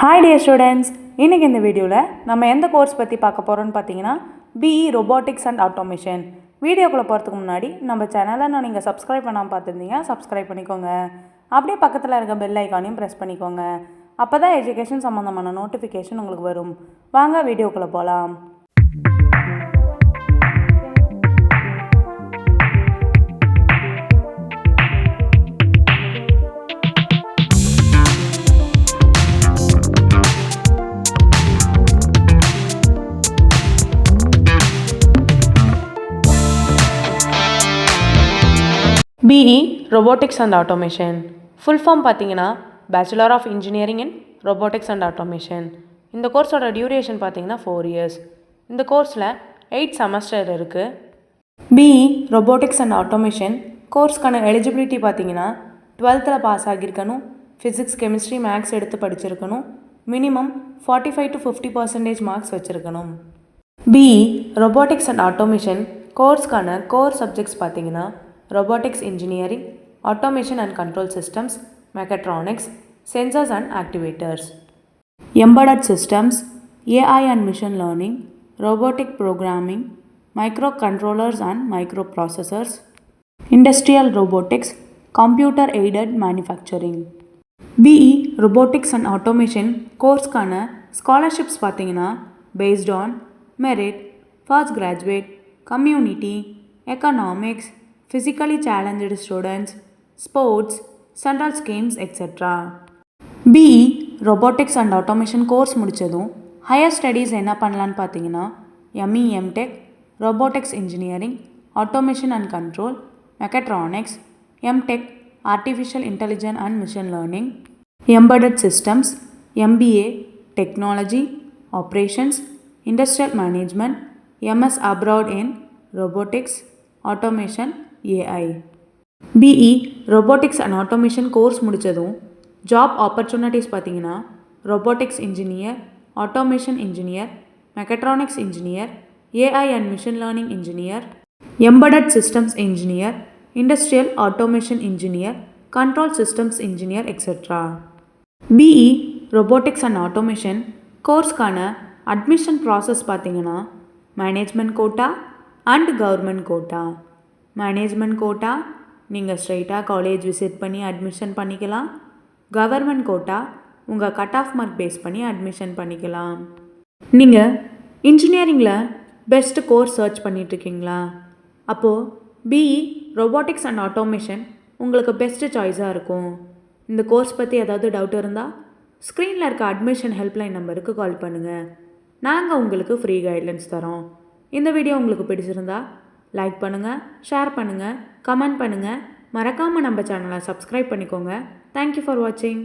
Hi dear students, இன்னைக்கு இந்த வீடியோவில் நம்ம எந்த கோர்ஸ் பற்றி பார்க்க போகிறோம்னு பார்த்தீங்கன்னா BE Robotics and Automation. வீடியோக்குள்ளே போகிறதுக்கு முன்னாடி நம்ம சேனலை நீங்கள் சப்ஸ்கிரைப் பண்ணாமல் பார்த்துருந்தீங்க, சப்ஸ்கிரைப் பண்ணிக்கோங்க. அப்படியே பக்கத்தில் இருக்க பெல் ஐக்கானையும் ப்ரெஸ் பண்ணிக்கோங்க. அப்போ தான் எஜுகேஷன் சம்மந்தமான நோட்டிஃபிகேஷன் உங்களுக்கு வரும். வாங்க வீடியோக்குள்ளே போகலாம். BE Robotics and Automation. Full form பார்த்தீங்கன்னா bachelor of engineering in robotics and automation. இந்த கோர்ஸோட டியூரேஷன் பார்த்தீங்கன்னா 4 years. இந்த கோர்ஸில் 8 செமஸ்டர் இருக்குது. BE Robotics and Automation கோர்ஸ்க்கான எலிஜிபிலிட்டி பார்த்தீங்கன்னா 12th பாஸ் ஆகியிருக்கணும், ஃபிசிக்ஸ் கெமிஸ்ட்ரி மேக்ஸ் எடுத்து படிச்சிருக்கணும், மினிமம் 45 to 50% மார்க்ஸ் வச்சுருக்கணும். BE Robotics and Automation கோர்ஸ்க்கான கோர் சப்ஜெக்ட்ஸ் பார்த்தீங்கன்னா Robotics Engineering, Automation and Control Systems, Mechatronics, Sensors and Actuators. Embedded Systems, AI and Machine Learning, Robotic Programming, Microcontrollers and Microprocessors, Industrial Robotics, Computer Aided Manufacturing. BE Robotics and Automation கோர்ஸ்க்கான scholarships பார்த்தீங்கன்னா based on merit, first graduate, community, economics, physically challenged students, sports, central schemes, etc. BE Robotics and Automation course முடித்ததும் higher studies என்ன பண்ணலான்னு பார்த்தீங்கன்னா ME MTech, Robotics Engineering, Automation and Control, Mechatronics, MTech, Artificial Intelligence and Machine Learning, Embedded Systems, MBA, Technology, Operations, Industrial Management, MS Abroad in Robotics, Automation, AI. BE Robotics and Automation course முடித்ததும் job opportunities பார்த்தீங்கன்னா Robotics Engineer, Automation Engineer, Mechatronics Engineer, AI and Machine Learning Engineer, Embedded Systems Engineer, Industrial Automation Engineer, Control Systems Engineer, etc. BE Robotics and Automation கோர்ஸ்க்கான admission process பார்த்தீங்கன்னா management quota and government quota. Management quota நீங்கள் ஸ்ட்ரைட்டாக college visit பண்ணி admission பண்ணிக்கலாம். Government quota உங்கள் cut off mark base பண்ணி admission பண்ணிக்கலாம். நீங்கள் இன்ஜினியரிங்கில் பெஸ்ட்டு கோர்ஸ் சர்ச் பண்ணிகிட்ருக்கீங்களா? அப்போது BE Robotics and Automation உங்களுக்கு பெஸ்ட்டு சாய்ஸாக இருக்கும். இந்த கோர்ஸ் பற்றி ஏதாவது டவுட் இருந்தால் ஸ்க்ரீனில் இருக்க அட்மிஷன் ஹெல்ப்லைன் நம்பருக்கு கால் பண்ணுங்கள். நாங்கள் உங்களுக்கு ஃப்ரீ கைட்லைன்ஸ் தரோம். இந்த வீடியோ உங்களுக்கு பிடிச்சிருந்தா லைக் பண்ணுங்கள், ஷேர் பண்ணுங்கள், கமெண்ட் பண்ணுங்கள். மறக்காமல் நம்ம சேனலை சப்ஸ்கிரைப் பண்ணிக்கோங்க. தேங்க்யூ ஃபார் வாட்சிங்.